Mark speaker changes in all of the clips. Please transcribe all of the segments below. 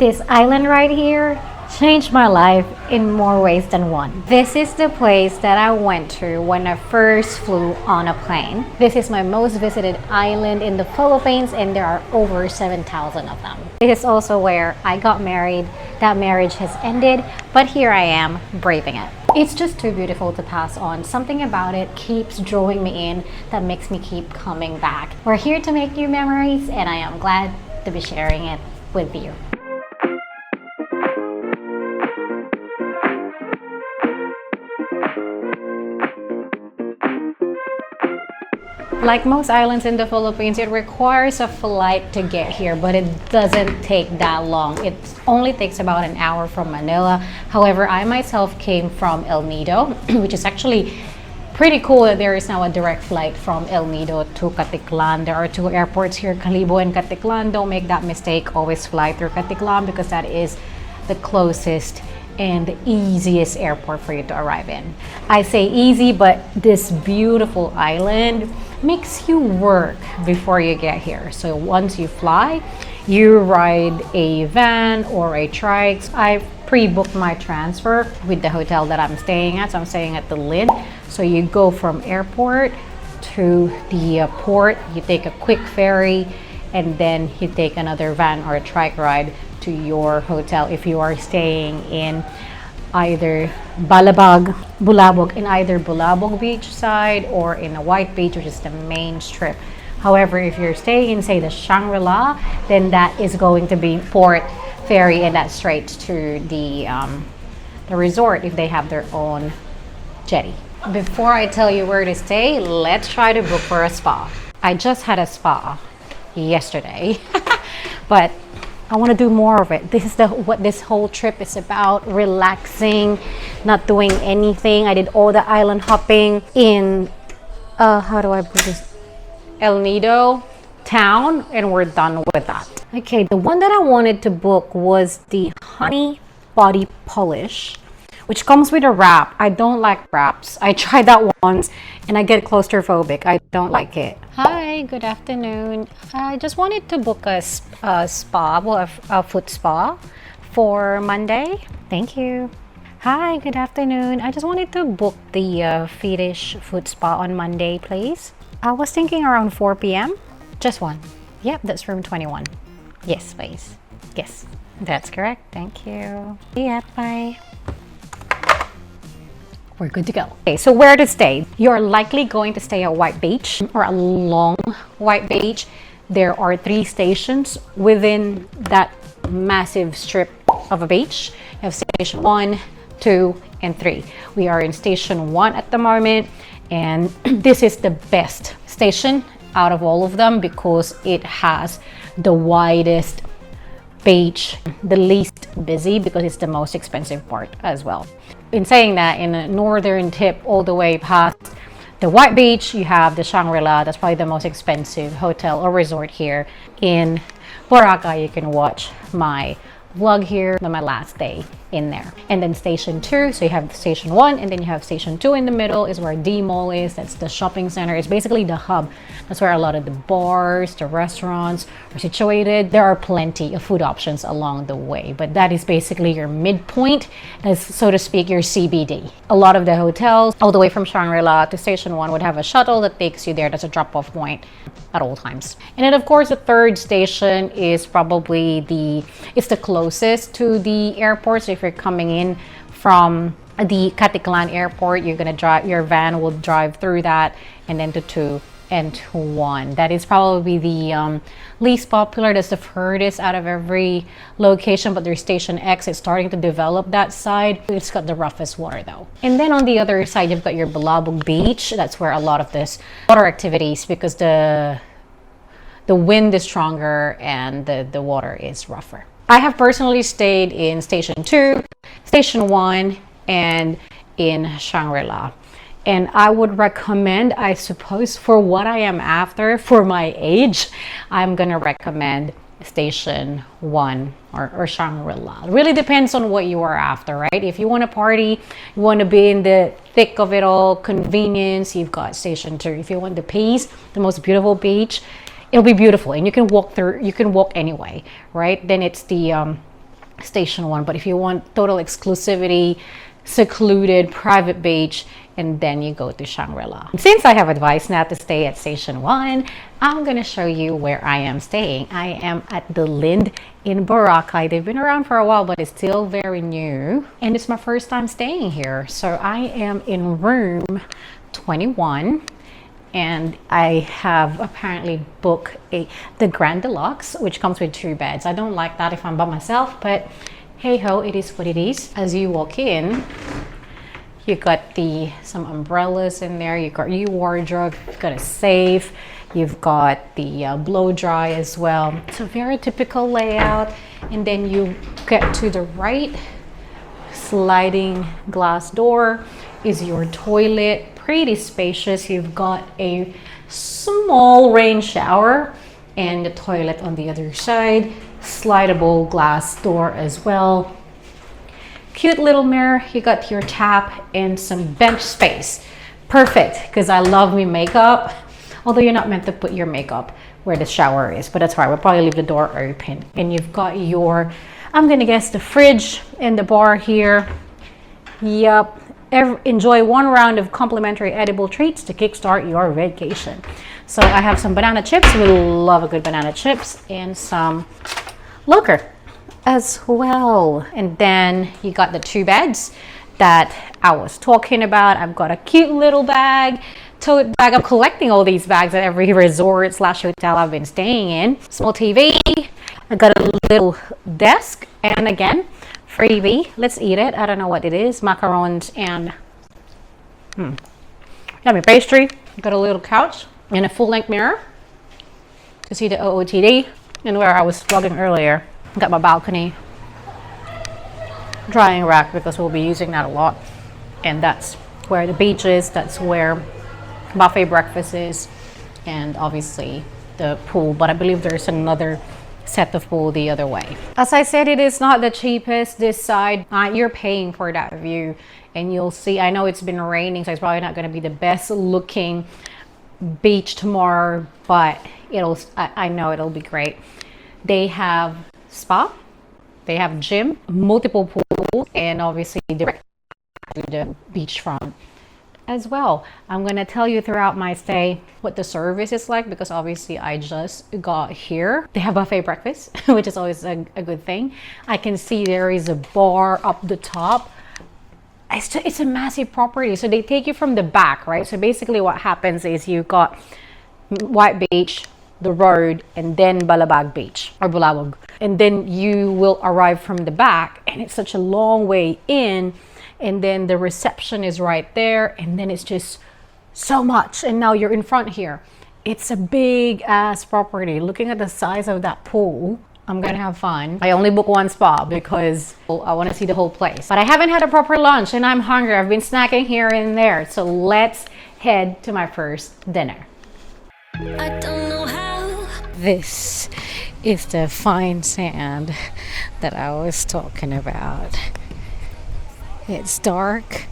Speaker 1: This island right here changed my life in more ways than one. This is the place that I went to when I first flew on a plane. This is my most visited island in the Philippines, and there are over 7,000 of them. This is also where I got married. That marriage has ended, but here I am braving it. It's just too beautiful to pass on. Something about it keeps drawing me in that makes me keep coming back. We're here to make new memories, and I am glad to be sharing it with you. Like most islands in the Philippines, it requires a flight to get here, but it doesn't take that long. It only takes about an hour from Manila. However, I myself came from El Nido, which is actually pretty cool that there is now a direct flight from El Nido to Caticlan. There are two airports here, Calibo and Caticlan. Don't make that mistake. Always fly through Caticlan because that is the closest and the easiest airport for you to arrive in. I say easy, but this beautiful island makes you work before you get here. So once you fly, you ride a van or a trike. I pre-booked my transfer with the hotel that I'm staying at. So I'm staying at the Lid. So you go from airport to the port, you take a quick ferry, and then you take another van or a trike ride to your hotel if you are staying in either Bulabog, in either Bulabog beach side or in a White Beach, which is the main strip. However, if you're staying in, say, the Shangri-La, then that is going to be port ferry, and that's straight to the resort if they have their own jetty. Before I tell you where to stay, let's try to book for a spa. I just had a spa yesterday, but I want to do more of it. This is what this whole trip is about: relaxing, not doing anything. I did all the island hopping in how do I put this, El Nido town, and we're done with that. Okay, the one that I wanted to book was the Honey Body Polish, which comes with a wrap. I don't like wraps. I tried that once and I get claustrophobic. I don't like it. Hi, good afternoon. I just wanted to book a spa, well, a foot spa for Monday. Thank you. Hi, good afternoon. I just wanted to book the fetish foot spa on Monday, please. I was thinking around 4 p.m. Just one. Yep, that's room 21. Yes, please. Yes, that's correct. Thank you. Yeah, bye. We're good to go. Okay, so where to stay? You're likely going to stay at White Beach or along White Beach. There are 3 stations within that massive strip of a beach. You have station 1, 2, and 3. We are in station 1 at the moment, and this is the best station out of all of them because it has the widest beach, the least busy because it's the most expensive part as well. In saying that, in the northern tip all the way past the White Beach, you have the Shangri-La. That's probably the most expensive hotel or resort here in Boracay. You can watch my vlog here on my last day in there. And then station 2, so you have station 1 and then you have station 2 in the middle is where D Mall is. That's the shopping center. It's basically the hub. That's where a lot of the bars, the restaurants are situated. There are plenty of food options along the way, but that is basically your midpoint, as so to speak, your CBD. A lot of the hotels all the way from Shangri-La to station 1 would have a shuttle that takes you there. That's a drop-off point at all times. And then of course the third station is probably it's the closest to the airport. So if you're coming in from the Caticlan airport, you're gonna drive, your van will drive through that and then to 2 and to 1. That is probably the least popular. That's the furthest out of every location, but there's station X. It's starting to develop that side. It's got the roughest water though. And then on the other side, you've got your Bulabog Beach. That's where a lot of this water activities, because the wind is stronger and the water is rougher. I have personally stayed in station 2, station 1, and in Shangri-La. And I would recommend, I suppose, for what I am after, for my age, I'm gonna recommend station 1 or Shangri-La. It really depends on what you are after, right? If you want to party, you want to be in the thick of it all, convenience, you've got station 2. If you want the peace, the most beautiful beach, it'll be beautiful and you can walk anyway, right? Then it's the Station 1. But if you want total exclusivity, secluded, private beach, and then you go to Shangri-La. Since I have advice not to stay at Station 1, I'm gonna show you where I am staying. I am at the Lind in Boracay. They've been around for a while, but it's still very new. And it's my first time staying here. So I am in room 21. And I have apparently booked the Grand Deluxe, which comes with 2 beds. I don't like that if I'm by myself, but hey ho, it is what it is. As you walk in, you got some umbrellas in there. You got your wardrobe. You've got a safe. You've got the blow dry as well. It's a very typical layout. And then you get to the right, sliding glass door is your toilet. Pretty spacious. You've got a small rain shower and the toilet on the other side. Slidable glass door as well. Cute little mirror. You got your tap and some bench space. Perfect, because I love me makeup. Although you're not meant to put your makeup where the shower is, but that's fine. We'll probably leave the door open. And you've got your, I'm gonna guess, the fridge and the bar here. Yup. Enjoy 1 round of complimentary edible treats to kickstart your vacation. So I have some banana chips. We love a good banana chips, and some locker as well. And then you got the 2 beds that I was talking about. I've got a cute little bag, tote bag. I'm collecting all these bags at every resort / hotel I've been staying in. Small TV. I got a little desk, and again, freebie. Let's eat it. I don't know what it is. Macarons and yummy pastry. Got a little couch and a full-length mirror to see the OOTD. And where I was vlogging earlier, got my balcony drying rack because we'll be using that a lot. And that's where the beach is. That's where buffet breakfast is, and obviously the pool. But I believe there's another set of pool the other way. As I said, it is not the cheapest this side. You're paying for that view, and you'll see. I know it's been raining, so it's probably not going to be the best looking beach tomorrow, but I know it'll be great. They have spa, they have gym, multiple pools, and obviously direct to the beachfront as well. I'm gonna tell you throughout my stay what the service is like, because obviously I just got here. They have buffet breakfast, which is always a good thing. I can see there is a bar up the top. It's a massive property, so they take you from the back, right? So basically what happens is you got White Beach, the road, and then Balabag Beach or Bulabog, and then you will arrive from the back, and it's such a long way in. And then the reception is right there, and then it's just so much. And now you're in front here. It's a big ass property. Looking at the size of that pool, I'm gonna have fun. I only booked 1 spa because I want to see the whole place. But I haven't had a proper lunch and I'm hungry. I've been snacking here and there. So let's head to my first dinner. I don't know how. This is the fine sand that I was talking about. It's dark.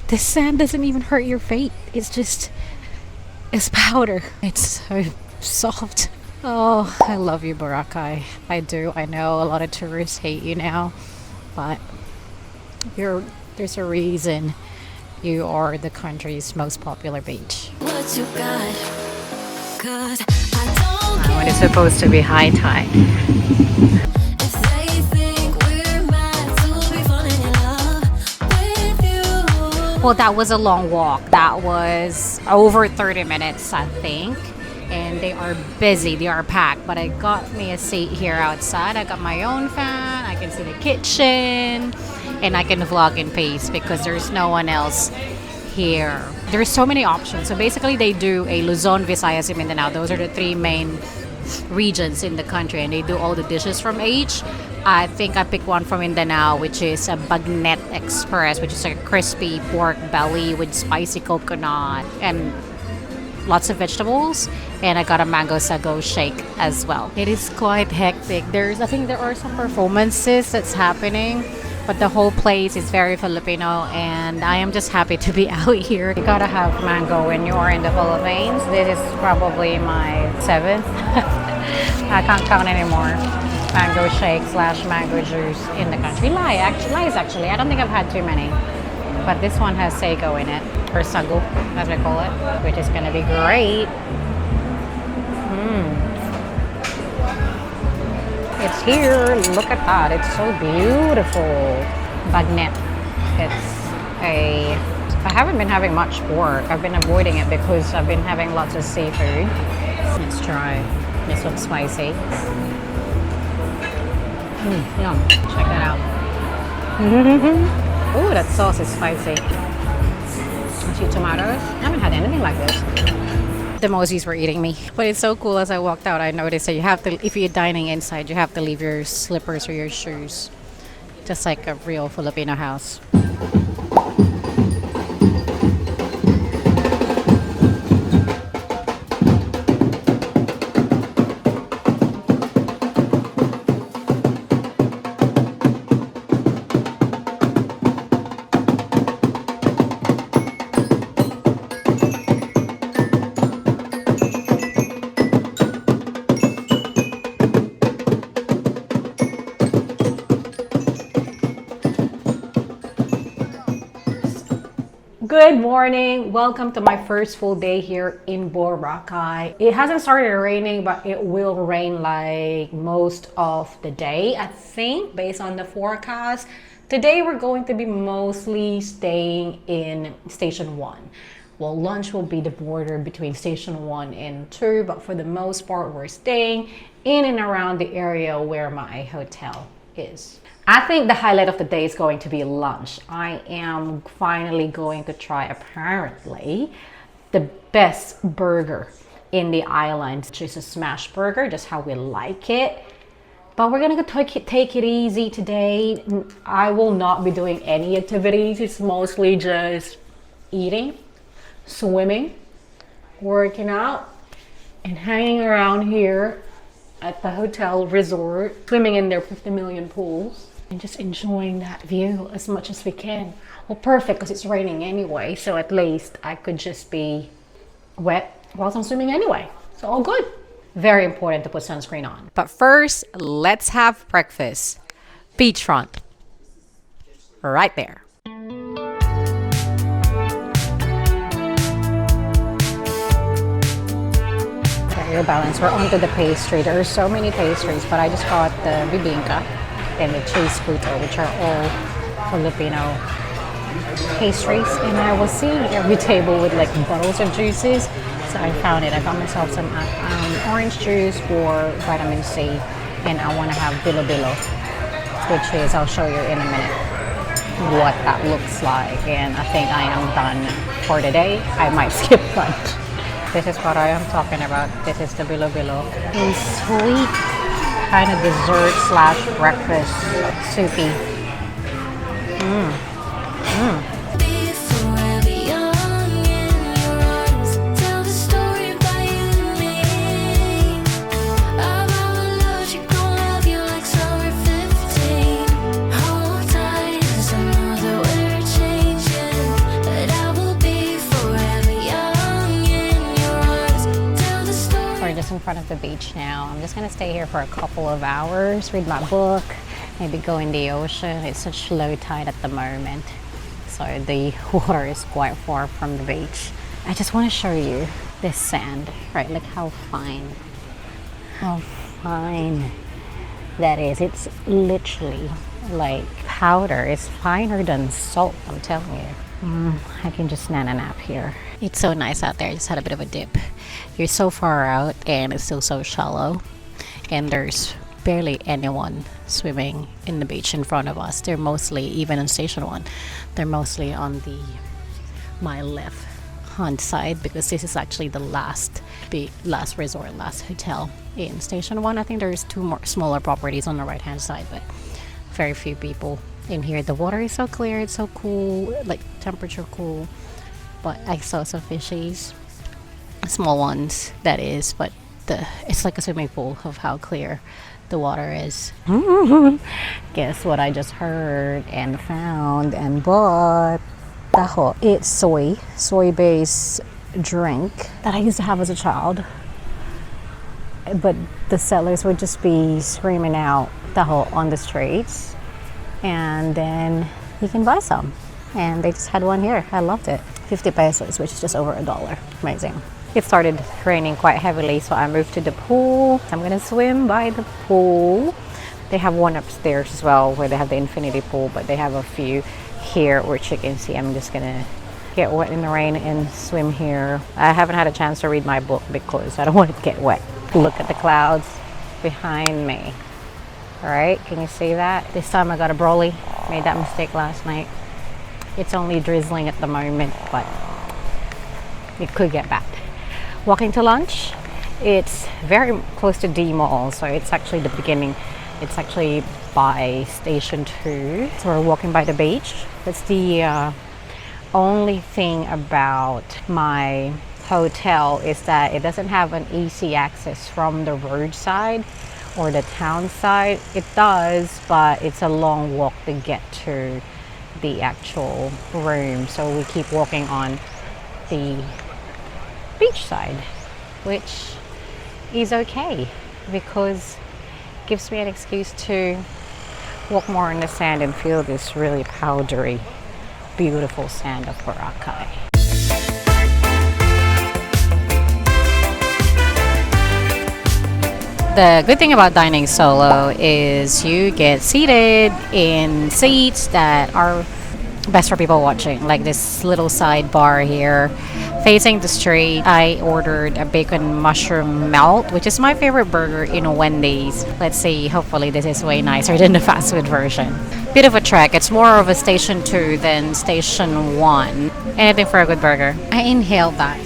Speaker 1: The sand doesn't even hurt your feet. It's powder. It's so soft. Oh, I love you, Boracay. I do. I know a lot of tourists hate you now, but there's a reason you are the country's most popular beach. What you got? 'Cause when it's supposed to be high tide. Well, that was a long walk. That was over 30 minutes, I think. And they are busy, they are packed. But I got me a seat here outside. I got my own fan. I can see the kitchen. And I can vlog in peace because there's no one else here. There's so many options. So basically they do a Luzon, Visayas, and Mindanao. Those are the 3 main regions in the country, and they do all the dishes from each. I think I picked one from Mindanao, which is a Bagnet Express, which is like a crispy pork belly with spicy coconut and lots of vegetables. And I got a mango sago shake as well. It is quite hectic. I think there are some performances that's happening, but the whole place is very Filipino, and I am just happy to be out here. You gotta have mango when you are in the Philippines. This is probably my 7th. I can't count anymore. mango shake slash mango juice in the country. Lies actually. I don't think I've had too many. But this one has sago in it, or sago, as we call it, which is gonna be great. It's here. Look at that. It's so beautiful. Bagnet. I haven't been having much pork. I've been avoiding it because I've been having lots of seafood. Let's try. This looks spicy. Yum. Check that out. Ooh, that sauce is spicy. A few tomatoes. I haven't had anything like this. The Mosies were eating me. But it's so cool. As I walked out, I noticed that you have to, if you're dining inside, you have to leave your slippers or your shoes. Just like a real Filipino house. Good morning. Welcome to my first full day here in Boracay. It hasn't started raining, but it will rain like most of the day, I think, based on the forecast. Today we're going to be mostly staying in Station 1. Well, lunch will be the border between Station 1 and 2, but for the most part, we're staying in and around the area where my hotel is. I think the highlight of the day is going to be lunch. I am finally going to try, apparently, the best burger in the island, which is a smash burger, just how we like it. But we're gonna take it easy today. I will not be doing any activities. It's mostly just eating, swimming, working out, and hanging around here at the hotel resort, swimming in their 50 million pools. And just enjoying that view as much as we can. Well, perfect, because it's raining anyway, so at least I could just be wet whilst I'm swimming anyway. So all good. Very important to put sunscreen on. But first, let's have breakfast. Beachfront. Right there. Your balance. We're onto the pastry. There are so many pastries, but I just got the bibingka and the cheese puto, which are all Filipino pastries. And I was seeing every table with like bottles of juices, so I found it. I got myself some orange juice for vitamin C, and I want to have bilo-bilo, which is, I'll show you in a minute what that looks like. And I think I am done for the day. I might skip lunch. This is what I am talking about. This is the bilo-bilo. And sweet kind of dessert slash breakfast soupy. In front of the beach now. I'm just gonna stay here for a couple of hours, read my book, maybe go in the ocean. It's such low tide at the moment, so the water is quite far from the beach. I just want to show you this sand, right? Look how fine that is. It's literally like powder. It's finer than salt, I'm telling you. I can just nap here. It's so nice out there. I just had a bit of a dip. You're so far out and it's still so shallow, and there's barely anyone swimming in the beach in front of us. They're mostly, even in Station 1, they're mostly on my left hand side, because this is actually the last resort, last hotel in Station 1. I think there's two more smaller properties on the right hand side, but very few people in here. The water is so clear, it's so cool, like temperature cool. But I saw some fishies, small ones that is, but it's like a swimming pool of how clear the water is. Guess what I just heard and found and bought? Taho. It's soy-based drink that I used to have as a child. but the sellers would just be screaming out taho on the streets, and then you can buy some. And they just had one here. I loved it. 50 pesos, which is just over $1. Amazing. It started raining quite heavily, so I moved to the pool. I'm gonna swim by the pool. They have one upstairs as well where they have the infinity pool, but they have a few here which you can see. I'm just gonna get wet in the rain and swim here. I haven't had a chance to read my book because I don't want it to get wet. Look at the clouds behind me. All right, can you see that? This time I got a brolly. Made that mistake last night. It's only drizzling at the moment, but it could get bad. Walking to lunch. It's very close to D Mall, so it's actually the beginning. It's actually by Station 2. So we're walking by the beach. That's the only thing about my hotel is that it doesn't have an easy access from the roadside or the town side. It does, but it's a long walk to get to the actual room. So we keep walking on the beach side, which is okay because it gives me an excuse to walk more in the sand and feel this really powdery, beautiful sand of Boracay. The good thing about dining solo is you get seated in seats that are best for people watching, like this little side bar here facing the street. I ordered a bacon mushroom melt, which is my favorite burger in Wendy's. Let's see, hopefully this is way nicer than the fast food version. Bit of a trek. It's more of a Station 2 than Station 1. Anything for a good burger. I inhaled that.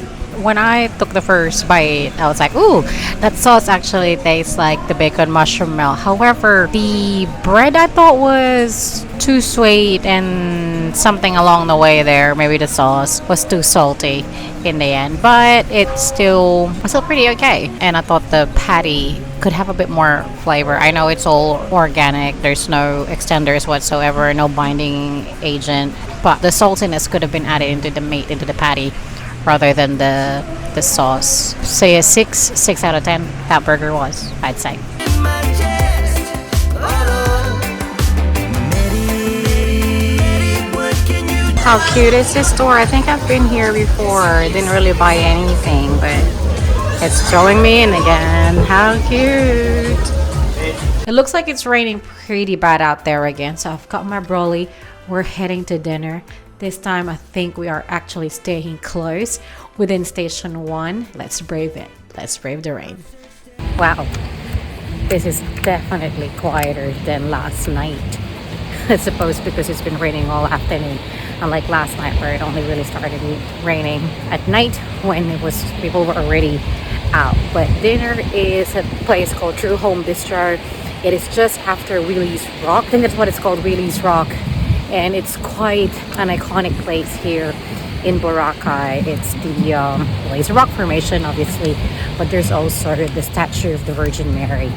Speaker 1: When I took the first bite, I was like, ooh, that sauce actually tastes like the bacon mushroom melt. However, the bread I thought was too sweet and something along the way there. Maybe the sauce was too salty in the end, but it's still pretty okay. And I thought the patty could have a bit more flavor. I know it's all organic. There's no extenders whatsoever, no binding agent, but the saltiness could have been added into the meat, into the patty, rather than the sauce. Say a 6 out of 10 that burger was, I'd say. How cute is this store? I think I've been here before. Didn't really buy anything, but it's drawing me in again. How cute. It looks like it's raining pretty bad out there again, so I've got my brolly. We're heading to dinner. This time I think we are actually staying close within Station 1. Let's brave it. Let's brave the rain. Wow, this is definitely quieter than last night. I suppose because it's been raining all afternoon. Unlike last night where it only really started raining at night when people were already out. But dinner is a place called True Home Bistro. It is just after Wheelie's Rock. I think that's what it's called, Wheelie's Rock. And it's quite an iconic place here in Boracay. It's the rock formation, obviously, but there's also the statue of the Virgin Mary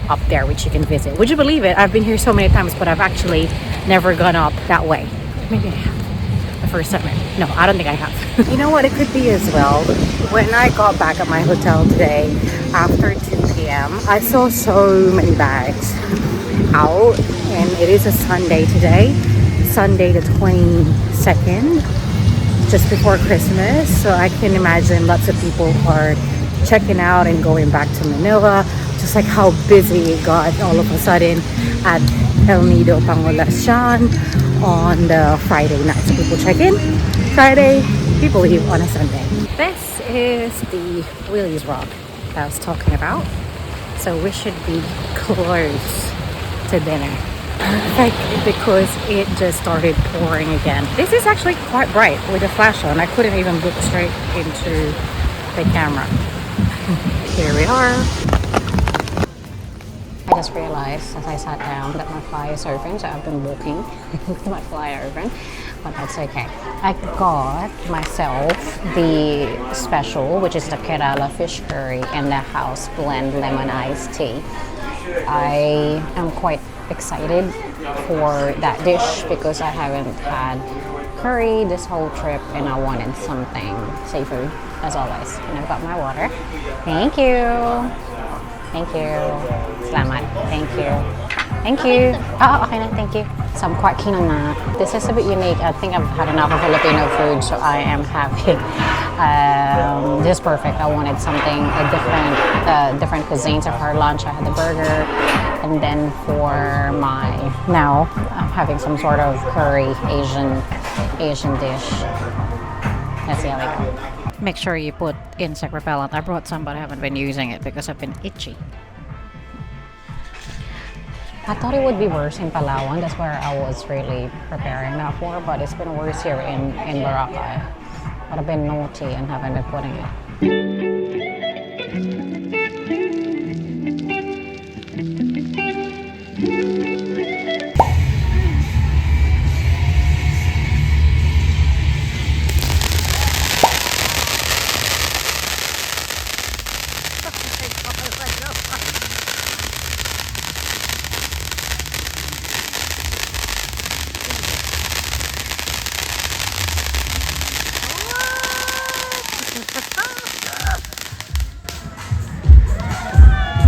Speaker 1: up there, which you can visit. Would you believe it? I've been here so many times, but I've actually never gone up that way. Maybe I have. The first time. No, I don't think I have. You know what? It could be as well. When I got back at my hotel today after 2 p.m., I saw so many bags out, and it is a Sunday today. Sunday the 22nd, just before Christmas, so I can imagine lots of people are checking out and going back to Manila, just like how busy it got all of a sudden at El Nido Pangulasan on the Friday night. So people check in Friday, people leave on a Sunday. This is the Wheelie's Rock that I was talking about, so we should be close to dinner. Perfect, because it just started pouring again. This is actually quite bright with the flash on. I couldn't even look straight into the camera. Here we are. I just realized as I sat down that my fly is open, so I've been walking with my fly open, but that's okay. I got myself the special, which is the Kerala fish curry and the house blend lemon iced tea. I am quite excited for that dish because I haven't had curry this whole trip and I wanted something seafood as always. And I've got my water. Thank you. Thank you. Salamat. Thank you. Thank you. Oh, okay na. Thank you. So I'm quite keen on that. This is a bit unique. I think I've had enough of Filipino food, so I am having this is perfect. I wanted something different cuisines. So for lunch, I had the burger, and then for now I'm having some sort of curry Asian dish. Let's see how we go. Make sure you put insect repellent. I brought some, but I haven't been using it because I've been itchy. I thought it would be worse in Palawan. That's where I was really preparing that for, but it's been worse here in Boracay. But I've been naughty and haven't been putting it.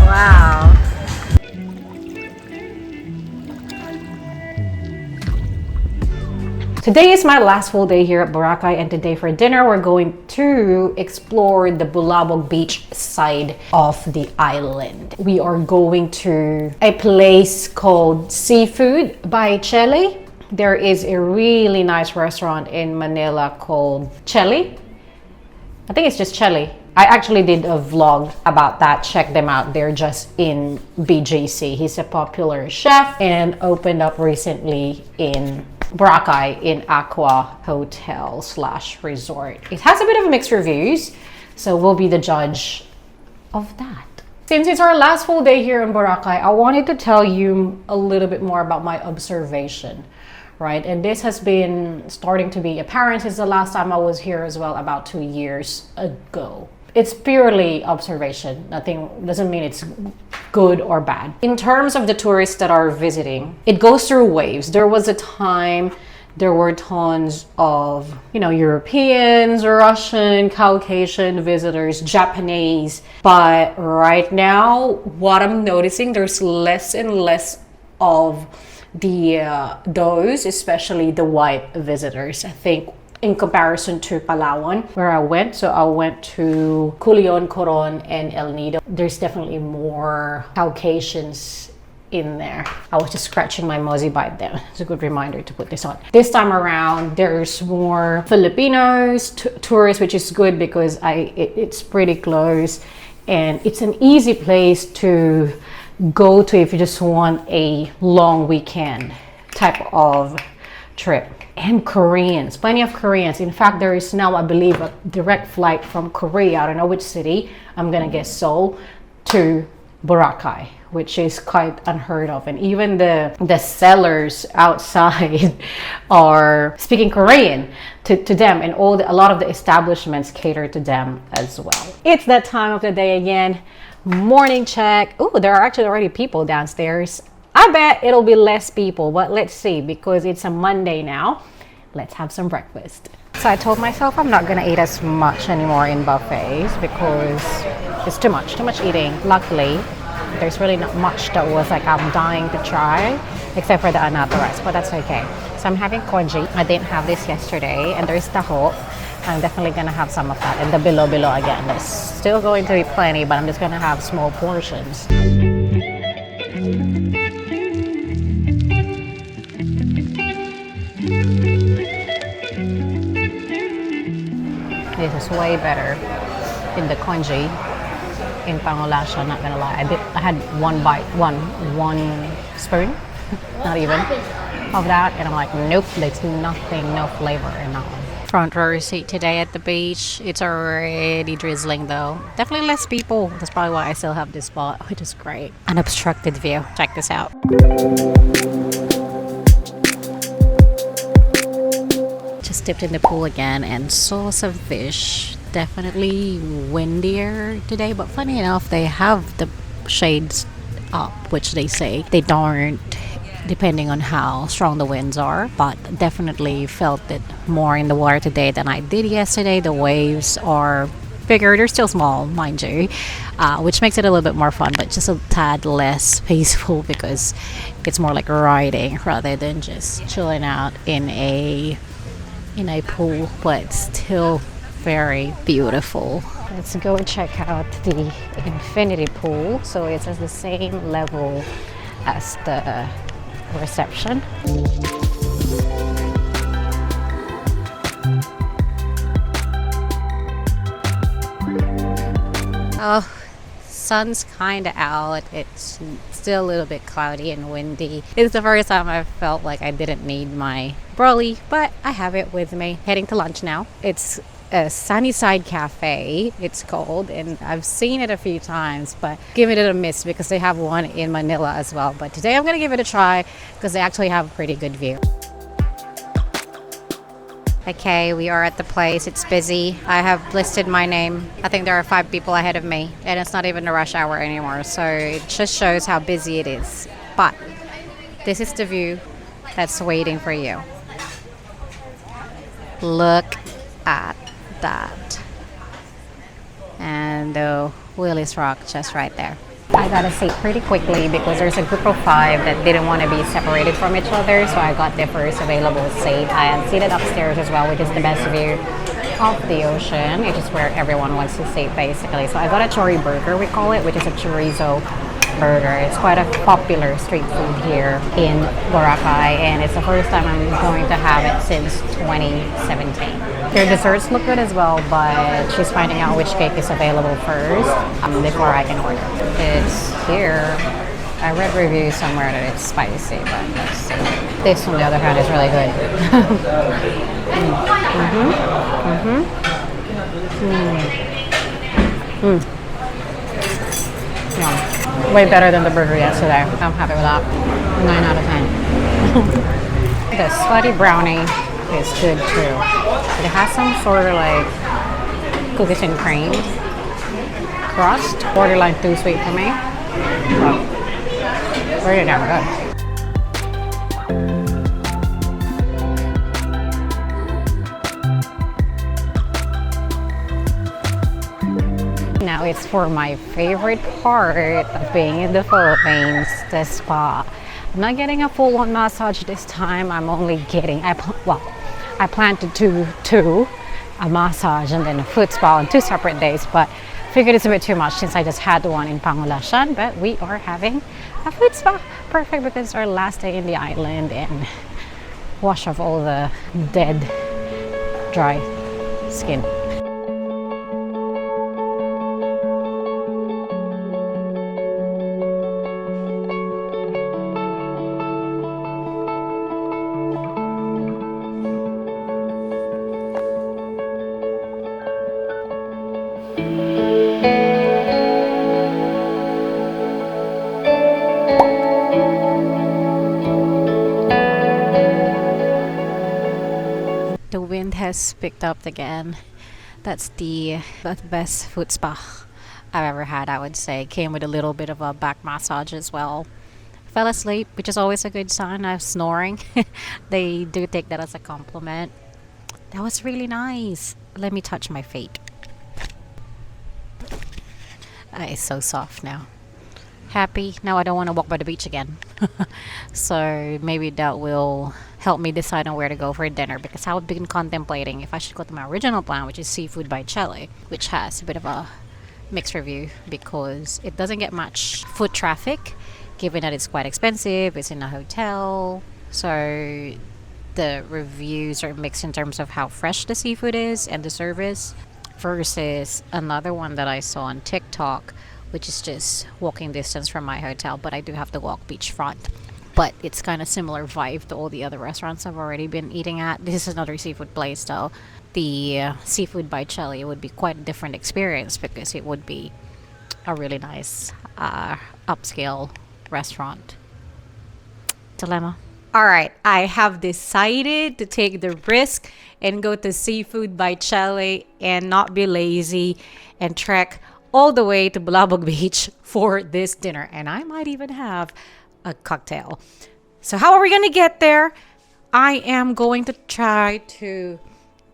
Speaker 1: Wow. Today is my last full day here at Boracay, and today for dinner we're going to explore the Bulabog beach side of the island. We are going to a place called Seafood by Chele. There is a really nice restaurant in Manila called Chele. I think it's just Chele. I actually did a vlog about that. Check them out. They're just in BGC. He's a popular chef and opened up recently in Boracay in Aqua Hotel / Resort. It has a bit of mixed reviews, so we'll be the judge of that. Since it's our last full day here in Boracay, I wanted to tell you a little bit more about my observation, right? And this has been starting to be apparent since the last time I was here as well, about 2 years ago. It's purely observation. Nothing doesn't mean it's good or bad. In terms of the tourists that are visiting, it goes through waves. There was a time there were tons of, Europeans, Russian, Caucasian visitors, Japanese. But right now, what I'm noticing, there's less and less of those, especially the white visitors. I think in comparison to Palawan, where I went. So I went to Culion, Coron, and El Nido. There's definitely more Caucasians in there. I was just scratching my mozzie bite there. It's a good reminder to put this on. This time around, there's more Filipinos, tourists, which is good because it's pretty close. And it's an easy place to go to if you just want a long weekend type of trip. And Koreans, plenty of Koreans. In fact, there is now, I believe, a direct flight from Korea, I don't know which city, I'm gonna guess Seoul, to Boracay, which is quite unheard of. And even the sellers outside are speaking Korean to them, and a lot of the establishments cater to them as well. It's that time of the day again, morning check. Oh, there are actually already people downstairs. I bet it'll be less people, but let's see, because it's a Monday now. Let's have some breakfast. So I told myself I'm not gonna eat as much anymore in buffets because it's too much eating. Luckily, there's really not much that was like I'm dying to try, except for the unauthorized, but that's okay. So I'm having congee. I didn't have this yesterday, and there's taho. I'm definitely gonna have some of that. And the below again. There's still going to be plenty, but I'm just gonna have small portions. This is way better in the congee. In pangulasha, not gonna lie. I had one bite, one spoon, not even, of that, and I'm like, nope, there's nothing, no flavor in that one. Front row seat today at the beach. It's already drizzling though. Definitely less people. That's probably why I still have this spot, which is great. Unobstructed view. Check this out. Just dipped in the pool again and saw some fish. Definitely windier today, but funny enough, they have the shades up, which they say they don't, depending on how strong the winds are, but definitely felt it more in the water today than I did yesterday. The waves are bigger. They're still small, mind you, which makes it a little bit more fun, but just a tad less peaceful because it's more like riding rather than just chilling out in a pool, but still very beautiful. Let's go check out the infinity pool. So it's at the same level as the reception. Oh, sun's kind of out. It's still a little bit cloudy and windy. It's the first time I felt like I didn't need my brolly, but I have it with me. Heading to lunch now. It's a Sunnyside Cafe, it's called, and I've seen it a few times, but giving it a miss because they have one in Manila as well. But today I'm gonna give it a try because they actually have a pretty good view. Okay, we are at the place. It's busy. I have listed my name. I think there are 5 people ahead of me, and it's not even the rush hour anymore, so it just shows how busy it is. But this is the view that's waiting for you. Look at that. And the Willis Rock just right there. I got a seat pretty quickly because there's a group of 5 that didn't want to be separated from each other, so I got the first available seat. I am seated upstairs as well, which is the best view of the ocean. It's just where everyone wants to sit basically. So I got a chori burger, we call it, which is a chorizo burger. It's quite a popular street food here in Boracay, and it's the first time I'm going to have it since 2017. Their desserts look good as well, but she's finding out which cake is available first before I can order. It's here. I read reviews somewhere that it's spicy, but let's see. This, on the other hand, is really good. Yeah. Way better than the burger yesterday. I'm happy with that. 9 out of 10. The sweaty brownie is good too. It has some sort of like cookies and cream crust, borderline too sweet for me, but pretty damn good. Now it's for my favorite part of being in the Philippines, the spa. I'm not getting a full-on massage this time. I'm only getting, I plan to do 2, a massage and then a foot spa on 2 separate days, but figured it's a bit too much since I just had one in Pangulashan. But we are having a foot spa. Perfect because it's our last day in the island and wash off all the dead, dry skin. The wind has picked up again. That's the best foot spa I've ever had, I would say. Came with a little bit of a back massage as well. Fell asleep, which is always a good sign. I was snoring. They do take that as a compliment. That was really nice. Let me touch my feet. It's so soft now. Happy. Now I don't want to walk by the beach again. So maybe that will help me decide on where to go for dinner, because I've been contemplating if I should go to my original plan, which is Seafood by Chile, which has a bit of a mixed review because it doesn't get much foot traffic given that it's quite expensive, it's in a hotel, so the reviews are mixed in terms of how fresh the seafood is and the service, versus another one that I saw on TikTok, which is just walking distance from my hotel, but I do have to walk beachfront. But it's kind of similar vibe to all the other restaurants I've already been eating at. This is another seafood place though. The Seafood by Chile would be quite a different experience because it would be a really nice upscale restaurant. Dilemma. All right, I have decided to take the risk and go to Seafood by Chile and not be lazy and trek all the way to Bulabog Beach for this dinner. And I might even have a cocktail. So how are we going to get there? I am going to try to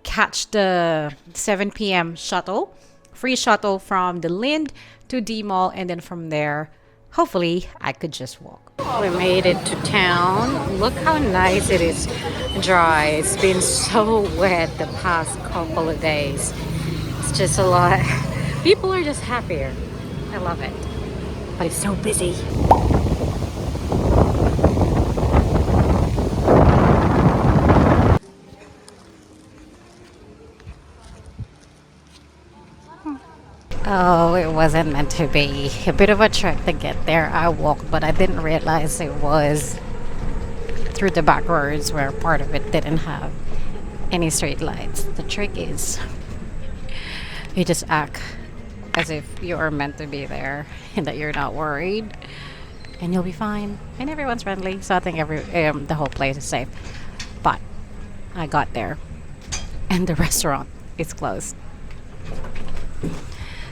Speaker 1: catch the 7 p.m. shuttle free shuttle from the Lind to D Mall, and then from there, hopefully, I could just walk. We made it to town. Look how nice it is dry. It's been so wet the past couple of days. It's just a lot. People are just happier. I love it. But it's so busy. Oh, it wasn't meant to be. A bit of a trek to get there. I walked, but I didn't realize it was through the back roads where part of it didn't have any street lights. The trick is you just act as if you are meant to be there and that you're not worried, and you'll be fine. And everyone's friendly, so I think the whole place is safe. But I got there, and the restaurant is closed.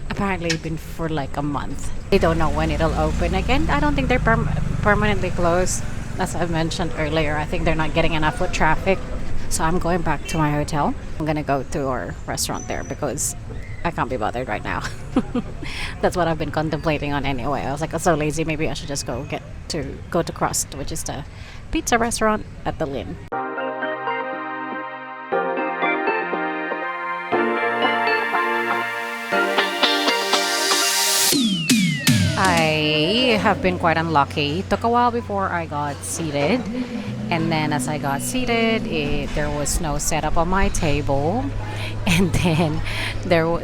Speaker 1: Apparently been for like a month. They don't know when it'll open again. I don't think they're permanently closed. As I mentioned earlier, I think they're not getting enough foot traffic. So I'm going back to my hotel. I'm gonna go to our restaurant there because I can't be bothered right now. That's what I've been contemplating on anyway. I was like, I'm so lazy, maybe I should just go to Crust, which is the pizza restaurant at the Lynn. I have been quite unlucky. It took a while before I got seated, and then as I got seated, there was no setup on my table, and then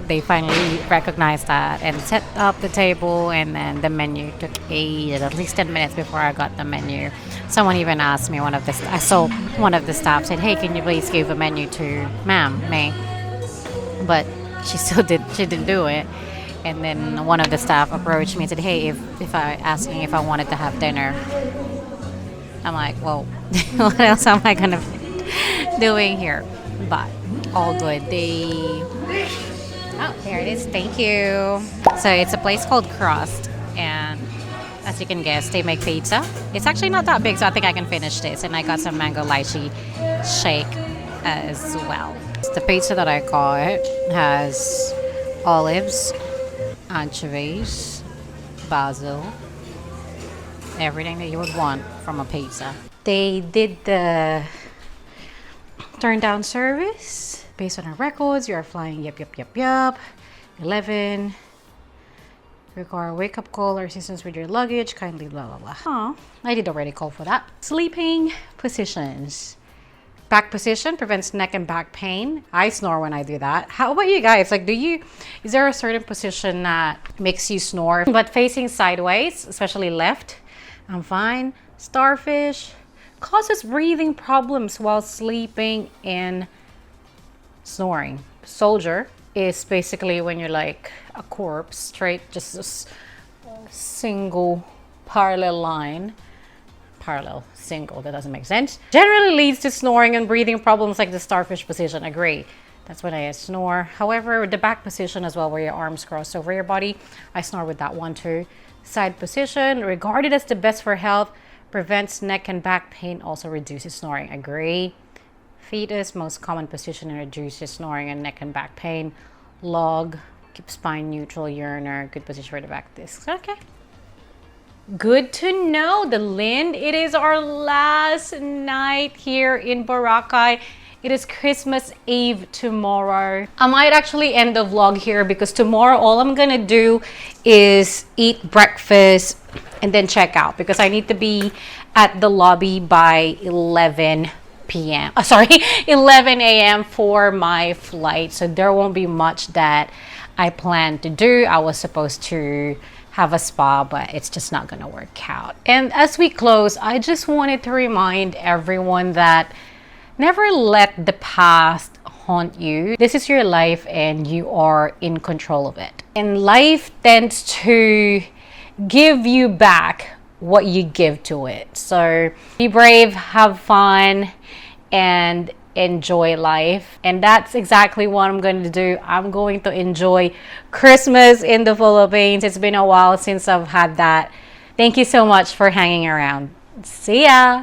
Speaker 1: they finally recognized that and set up the table, and then the menu took at least 10 minutes before I got the menu. Someone even asked me, one of the staff said, "Hey, can you please give a menu to ma'am, May?" But she didn't do it. And then one of the staff approached me and said, "Hey, if I asking if I wanted to have dinner." I'm like, well, what else am I gonna be doing here? But all good. Oh, there it is. Thank you. So it's a place called Crust, and as you can guess, they make pizza. It's actually not that big, so I think I can finish this. And I got some mango lychee shake as well. The pizza that I got has olives, anchovies, basil, everything that you would want from a pizza. They did the turn down service based on our records. You are flying, yep. 11. Require a wake-up call or assistance with your luggage. Kindly blah, blah, blah. Oh, I did already call for that. Sleeping positions. Back position prevents neck and back pain. I snore when I do that. How about you guys? Like, is there a certain position that makes you snore? But facing sideways, especially left, I'm fine. Starfish causes breathing problems while sleeping and snoring. Soldier is basically when you're like a corpse, straight, just a single parallel line. Single, that doesn't make sense. Generally leads to snoring and breathing problems like the starfish position. Agree. That's when I snore. However, the back position as well, where your arms cross over your body, I snore with that one too. Side position, regarded as the best for health, prevents neck and back pain, also reduces snoring. Agree. Fetus, most common position, and reduces snoring and neck and back pain. Log, keeps spine neutral. Urinary, good position for the back discs. Okay. Good to know. The Lind. It is our last night here in Boracay. It is Christmas Eve tomorrow. I might actually end the vlog here because tomorrow all I'm gonna do is eat breakfast and then check out because I need to be at the lobby by 11 p.m. 11 a.m. for my flight. So there won't be much that I plan to do. I was supposed to have a spa, but it's just not gonna work out. And as we close, I just wanted to remind everyone that never let the past haunt you. This is your life and you are in control of it. And life tends to give you back what you give to it. So be brave, have fun, and enjoy life. And that's exactly what I'm going to do. I'm going to enjoy Christmas in the Philippines. It's been a while since I've had that. Thank you so much for hanging around. See ya.